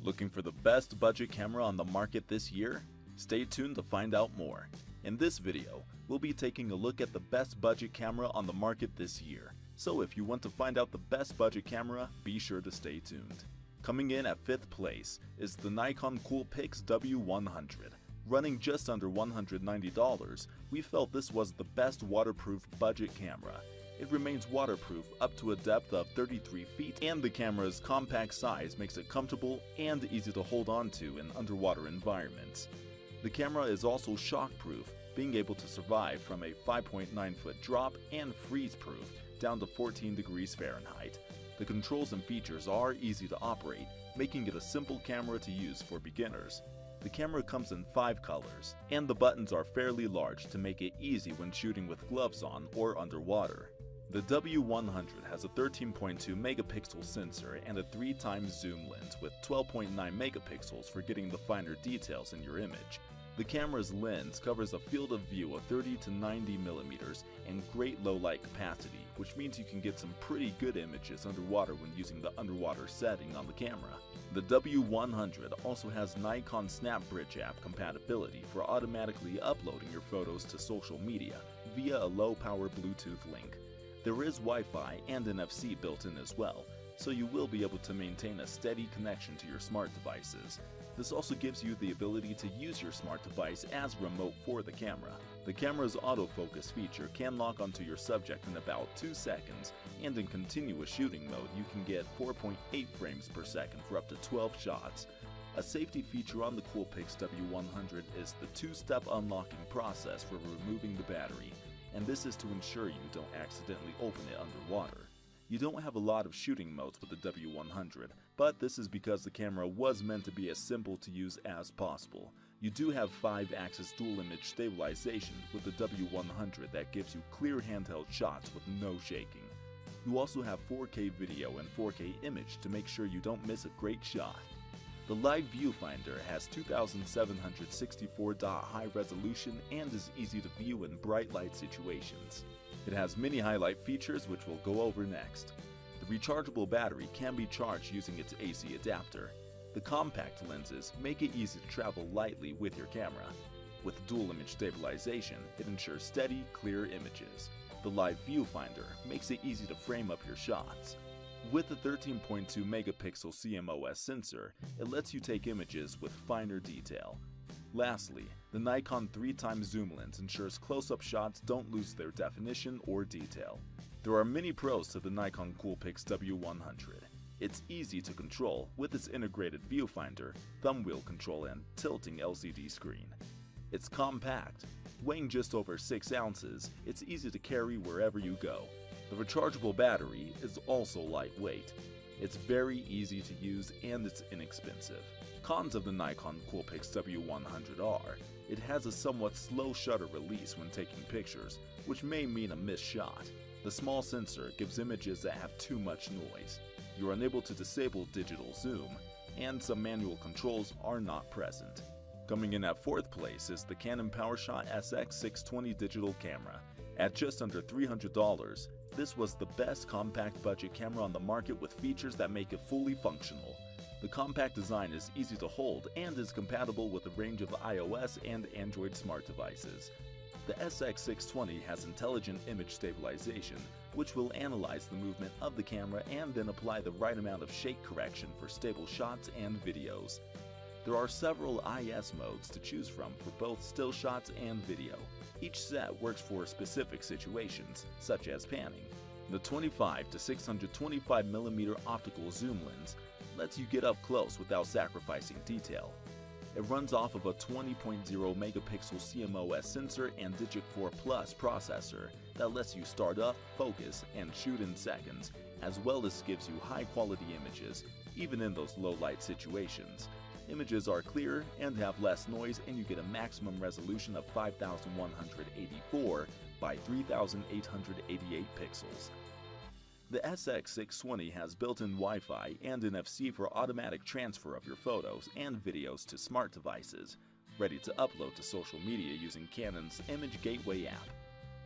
Looking for the best budget camera on the market this year? Stay tuned to find out more. In this video, we'll be taking a look at the best budget camera on the market this year. So if you want to find out the best budget camera, be sure to stay tuned. Coming in at 5th place is the Nikon Coolpix W100. Running just under $190, we felt this was the best waterproof budget camera. It remains waterproof up to a depth of 33 feet, and the camera's compact size makes it comfortable and easy to hold on to in underwater environments. The camera is also shock-proof, being able to survive from a 5.9-foot drop, and freeze-proof down to 14 degrees Fahrenheit. The controls and features are easy to operate, making it a simple camera to use for beginners. The camera comes in 5 colors, and the buttons are fairly large to make it easy when shooting with gloves on or underwater. The W100 has a 13.2 megapixel sensor and a 3x zoom lens with 12.9 megapixels for getting the finer details in your image. The camera's lens covers a field of view of 30 to 90 millimeters and great low light capacity, which means you can get some pretty good images underwater when using the underwater setting on the camera. The W100 also has Nikon SnapBridge app compatibility for automatically uploading your photos to social media via a low-power Bluetooth link. There is Wi-Fi and NFC built in as well, so you will be able to maintain a steady connection to your smart devices. This also gives you the ability to use your smart device as remote for the camera. The camera's autofocus feature can lock onto your subject in about 2 seconds, and in continuous shooting mode you can get 4.8 frames per second for up to 12 shots. A safety feature on the Coolpix W100 is the 2-step unlocking process for removing the battery, and this is to ensure you don't accidentally open it underwater. You don't have a lot of shooting modes with the W100, but this is because the camera was meant to be as simple to use as possible. You do have 5-axis dual image stabilization with the W100 that gives you clear handheld shots with no shaking. You also have 4K video and 4K image to make sure you don't miss a great shot. The Live Viewfinder has 2764 dot high resolution and is easy to view in bright light situations. It has many highlight features which we'll go over next. The rechargeable battery can be charged using its AC adapter. The compact lenses make it easy to travel lightly with your camera. With dual image stabilization, it ensures steady, clear images. The Live Viewfinder makes it easy to frame up your shots. With the 13.2 megapixel CMOS sensor, it lets you take images with finer detail. Lastly, the Nikon 3x zoom lens ensures close-up shots don't lose their definition or detail. There are many pros to the Nikon Coolpix W100. It's easy to control with its integrated viewfinder, thumb wheel control, and tilting LCD screen. It's compact. Weighing just over 6 ounces, it's easy to carry wherever you go. The rechargeable battery is also lightweight. It's very easy to use and it's inexpensive. Cons of the Nikon Coolpix W100 are, it has a somewhat slow shutter release when taking pictures, which may mean a missed shot. The small sensor gives images that have too much noise. You're unable to disable digital zoom, and some manual controls are not present. Coming in at 4th place is the Canon PowerShot SX620 digital camera. At just under $300, this was the best compact budget camera on the market with features that make it fully functional. The compact design is easy to hold and is compatible with a range of iOS and Android smart devices. The SX620 has intelligent image stabilization, which will analyze the movement of the camera and then apply the right amount of shake correction for stable shots and videos. There are several IS modes to choose from for both still shots and video. Each set works for specific situations, such as panning. The 25 to 625mm optical zoom lens lets you get up close without sacrificing detail. It runs off of a 20.0 megapixel CMOS sensor and Digic 4 Plus processor that lets you start up, focus, and shoot in seconds, as well as gives you high-quality images, even in those low-light situations. Images are clearer and have less noise, and you get a maximum resolution of 5184 by 3888 pixels. The SX620 has built-in Wi-Fi and NFC for automatic transfer of your photos and videos to smart devices, ready to upload to social media using Canon's Image Gateway app.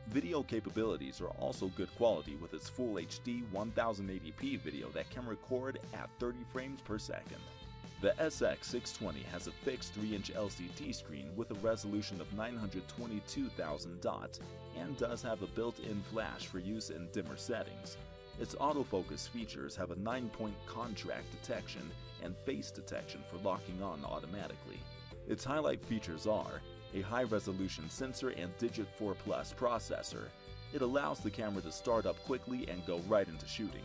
Video capabilities are also good quality with its Full HD 1080p video that can record at 30 frames per second. The SX620 has a fixed 3-inch LCD screen with a resolution of 922,000 dots and does have a built-in flash for use in dimmer settings. Its autofocus features have a 9-point contract detection and face detection for locking on automatically. Its highlight features are a high-resolution sensor and Digit 4 Plus processor. It allows the camera to start up quickly and go right into shooting.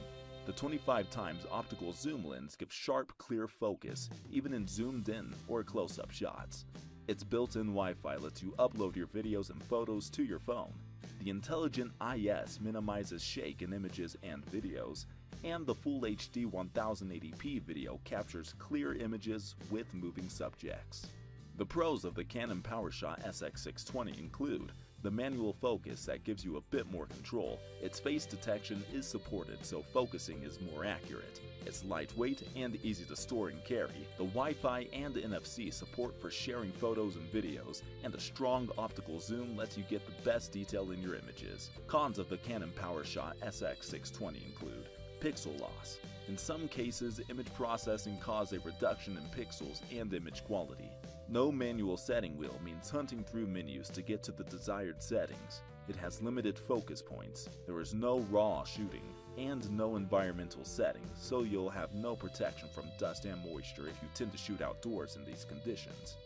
The 25x optical zoom lens gives sharp, clear focus, even in zoomed-in or close-up shots. Its built-in Wi-Fi lets you upload your videos and photos to your phone. The intelligent IS minimizes shake in images and videos, and the Full HD 1080p video captures clear images with moving subjects. The pros of the Canon PowerShot SX620 include the manual focus that gives you a bit more control. Its face detection is supported, so focusing is more accurate. It's lightweight and easy to store and carry. The Wi-Fi and NFC support for sharing photos and videos, and a strong optical zoom lets you get the best detail in your images. Cons of the Canon PowerShot SX620 include pixel loss. In some cases, image processing causes a reduction in pixels and image quality. No manual setting wheel means hunting through menus to get to the desired settings. It has limited focus points, there is no RAW shooting, and no environmental settings, so you'll have no protection from dust and moisture if you tend to shoot outdoors in these conditions.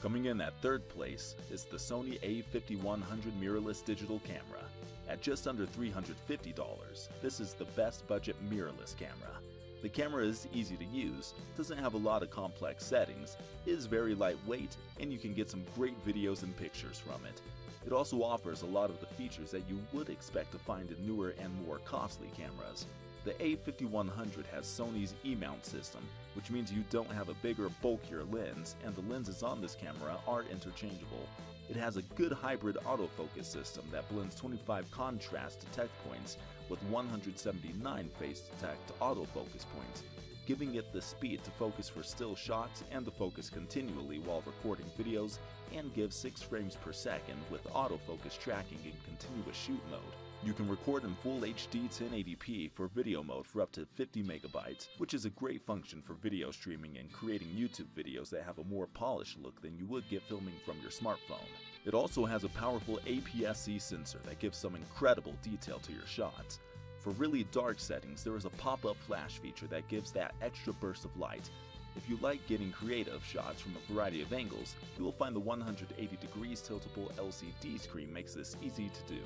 Coming in at third place is the Sony a5100 mirrorless digital camera. At just under $350, this is the best budget mirrorless camera. The camera is easy to use, doesn't have a lot of complex settings, is very lightweight, and you can get some great videos and pictures from it. It also offers a lot of the features that you would expect to find in newer and more costly cameras. The a5100 has Sony's E-mount system, which means you don't have a bigger, bulkier lens, and the lenses on this camera are interchangeable. It has a good hybrid autofocus system that blends 25 contrast detect points with 179 face detect autofocus points, giving it the speed to focus for still shots and to focus continually while recording videos, and gives 6 frames per second with autofocus tracking in continuous shoot mode. You can record in Full HD 1080p for video mode for up to 50 megabytes, which is a great function for video streaming and creating YouTube videos that have a more polished look than you would get filming from your smartphone. It also has a powerful APS-C sensor that gives some incredible detail to your shots. For really dark settings, there is a pop-up flash feature that gives that extra burst of light. If you like getting creative shots from a variety of angles, you will find the 180 degrees tiltable LCD screen makes this easy to do.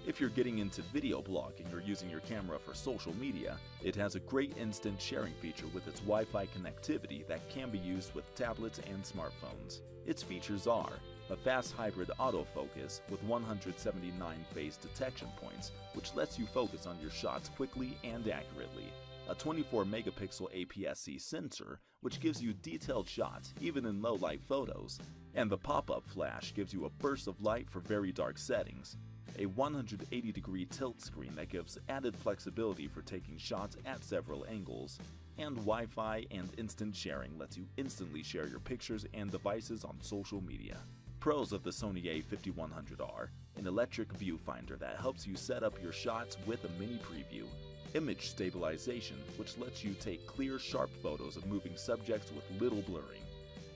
If you're getting into video blogging or using your camera for social media, it has a great instant sharing feature with its Wi-Fi connectivity that can be used with tablets and smartphones. Its features are a fast hybrid autofocus with 179 face detection points, which lets you focus on your shots quickly and accurately, a 24 megapixel APS-C sensor, which gives you detailed shots even in low light photos, and the pop-up flash gives you a burst of light for very dark settings, a 180 degree tilt screen that gives added flexibility for taking shots at several angles, and Wi-Fi and instant sharing lets you instantly share your pictures and devices on social media. Pros of the Sony a5100 are an electric viewfinder that helps you set up your shots with a mini preview, image stabilization, which lets you take clear, sharp photos of moving subjects with little blurring.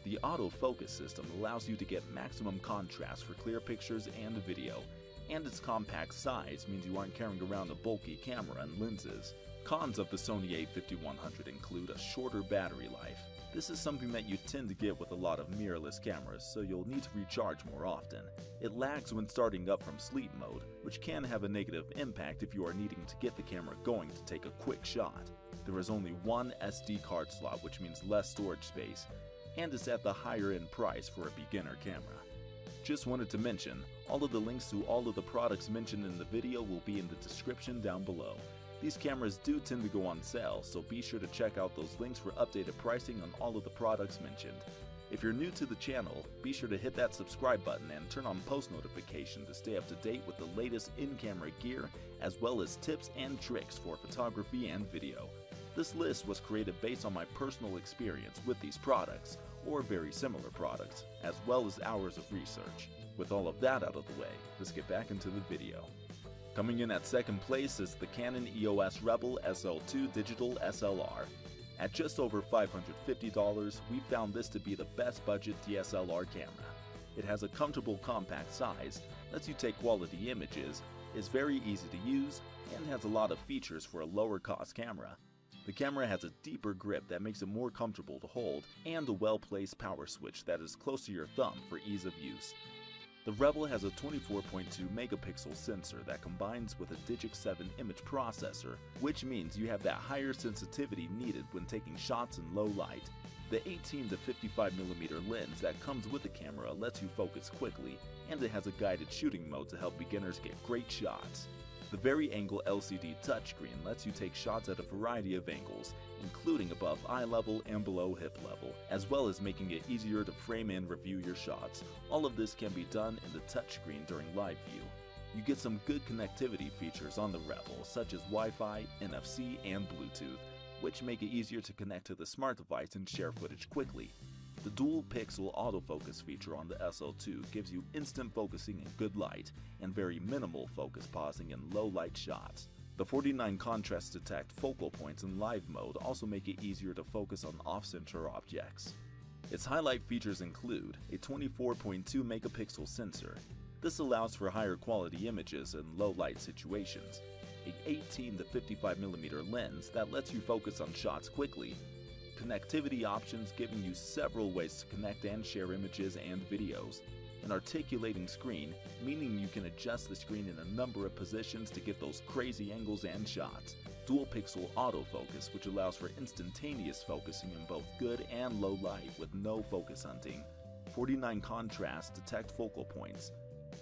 The autofocus system allows you to get maximum contrast for clear pictures and video, and its compact size means you aren't carrying around a bulky camera and lenses. Cons of the Sony a5100 include a shorter battery life. This is something that you tend to get with a lot of mirrorless cameras, so you'll need to recharge more often. It lags when starting up from sleep mode, which can have a negative impact if you are needing to get the camera going to take a quick shot. There is only one SD card slot, which means less storage space, and is at the higher end price for a beginner camera. Just wanted to mention, all of the links to all of the products mentioned in the video will be in the description down below. These cameras do tend to go on sale, so be sure to check out those links for updated pricing on all of the products mentioned. If you're new to the channel, be sure to hit that subscribe button and turn on post notification to stay up to date with the latest in-camera gear, as well as tips and tricks for photography and video. This list was created based on my personal experience with these products, or very similar products, as well as hours of research. With all of that out of the way, let's get back into the video. Coming in at second place is the Canon EOS Rebel SL2 Digital SLR. At just over $550, we found this to be the best budget DSLR camera. It has a comfortable compact size, lets you take quality images, is very easy to use, and has a lot of features for a lower cost camera. The camera has a deeper grip that makes it more comfortable to hold, and a well-placed power switch that is close to your thumb for ease of use. The Rebel has a 24.2 megapixel sensor that combines with a Digic 7 image processor, which means you have that higher sensitivity needed when taking shots in low light. The 18 to 55mm lens that comes with the camera lets you focus quickly, and it has a guided shooting mode to help beginners get great shots. The Vari-Angle LCD touchscreen lets you take shots at a variety of angles, including above eye level and below hip level, as well as making it easier to frame and review your shots. All of this can be done in the touchscreen during live view. You get some good connectivity features on the Rebel, such as Wi-Fi, NFC, and Bluetooth, which make it easier to connect to the smart device and share footage quickly. The dual pixel autofocus feature on the SL2 gives you instant focusing in good light and very minimal focus pausing in low light shots. The 49 contrast detect focal points in live mode also make it easier to focus on off-center objects. Its highlight features include a 24.2 megapixel sensor. This allows for higher quality images in low light situations. A 18 to 55mm lens that lets you focus on shots quickly. Connectivity options giving you several ways to connect and share images and videos. An articulating screen, meaning you can adjust the screen in a number of positions to get those crazy angles and shots. Dual pixel autofocus, which allows for instantaneous focusing in both good and low light with no focus hunting. 49 contrast detect focal points.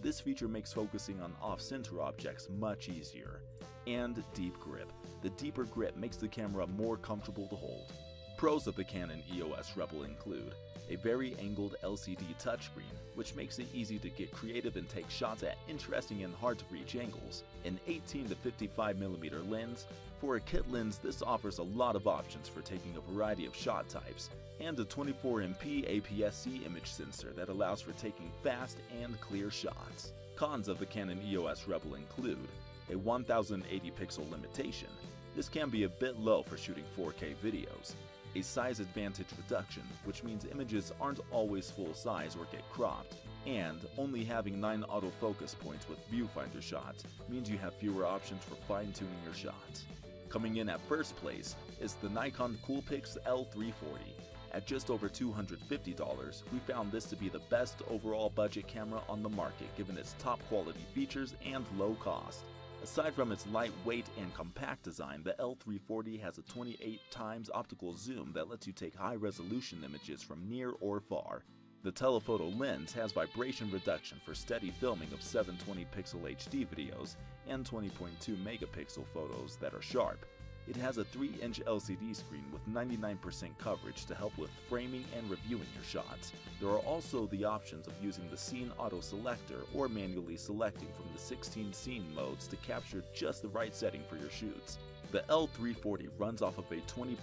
This feature makes focusing on off-center objects much easier. And deep grip. The deeper grip makes the camera more comfortable to hold. Pros of the Canon EOS Rebel include a Vari-Angled LCD touchscreen, which makes it easy to get creative and take shots at interesting and hard-to-reach angles, an 18 to 55mm lens. For a kit lens, this offers a lot of options for taking a variety of shot types, and a 24MP APS-C image sensor that allows for taking fast and clear shots. Cons of the Canon EOS Rebel include a 1080 pixel limitation. This can be a bit low for shooting 4K videos. A size advantage reduction, which means images aren't always full size or get cropped, and only having 9 autofocus points with viewfinder shots means you have fewer options for fine-tuning your shots. Coming in at first place is the Nikon Coolpix L340. At just over $250, we found this to be the best overall budget camera on the market given its top quality features and low cost. Aside from its lightweight and compact design, the L340 has a 28x optical zoom that lets you take high-resolution images from near or far. The telephoto lens has vibration reduction for steady filming of 720 pixel HD videos and 20.2 megapixel photos that are sharp. It has a 3-inch LCD screen with 99% coverage to help with framing and reviewing your shots. There are also the options of using the Scene Auto Selector or manually selecting from the 16 scene modes to capture just the right setting for your shoots. The L340 runs off of a 20.2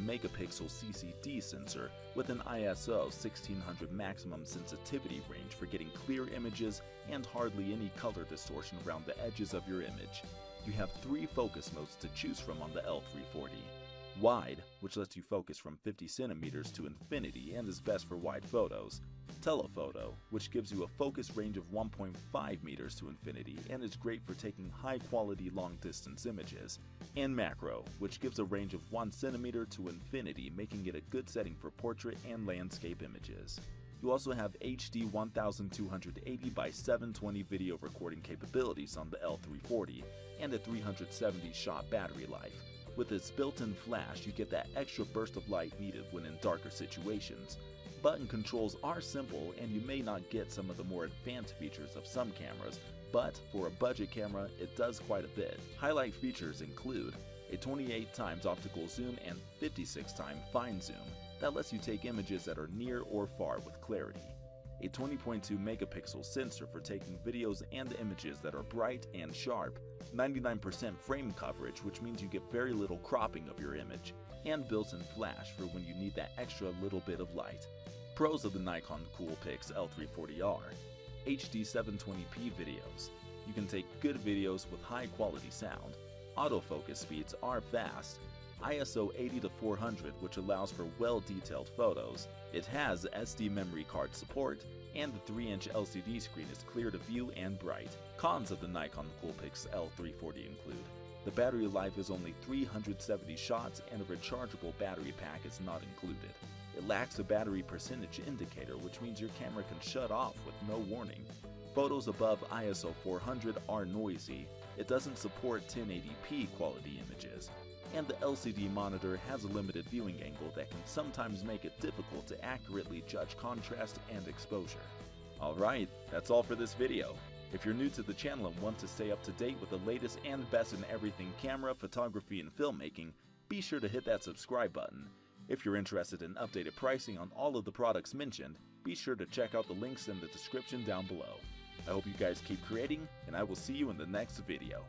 megapixel CCD sensor with an ISO 1600 maximum sensitivity range for getting clear images and hardly any color distortion around the edges of your image. You have 3 focus modes to choose from on the L340. Wide, which lets you focus from 50 centimeters to infinity and is best for wide photos. Telephoto, which gives you a focus range of 1.5 meters to infinity and is great for taking high-quality long-distance images. And Macro, which gives a range of 1 centimeter to infinity, making it a good setting for portrait and landscape images. You also have HD 1280 by 720 video recording capabilities on the L340 and a 370 shot battery life. With its built-in flash, you get that extra burst of light needed when in darker situations. Button controls are simple and you may not get some of the more advanced features of some cameras, but for a budget camera, it does quite a bit. Highlight features include a 28x optical zoom and 56x fine zoom that lets you take images that are near or far with clarity. A 20.2 megapixel sensor for taking videos and images that are bright and sharp. 99% frame coverage, which means you get very little cropping of your image. And built-in flash for when you need that extra little bit of light. Pros of the Nikon Coolpix L340 are HD 720p videos. You can take good videos with high quality sound. Autofocus speeds are fast. ISO 80-400, which allows for well-detailed photos. It has SD memory card support, and the 3-inch LCD screen is clear to view and bright. Cons of the Nikon Coolpix L340 include: the battery life is only 370 shots and a rechargeable battery pack is not included. It lacks a battery percentage indicator, which means your camera can shut off with no warning. Photos above ISO 400 are noisy. It doesn't support 1080p quality images. And the LCD monitor has a limited viewing angle that can sometimes make it difficult to accurately judge contrast and exposure. Alright, that's all for this video. If you're new to the channel and want to stay up to date with the latest and best in everything camera, photography, and filmmaking, be sure to hit that subscribe button. If you're interested in updated pricing on all of the products mentioned, be sure to check out the links in the description down below. I hope you guys keep creating, and I will see you in the next video.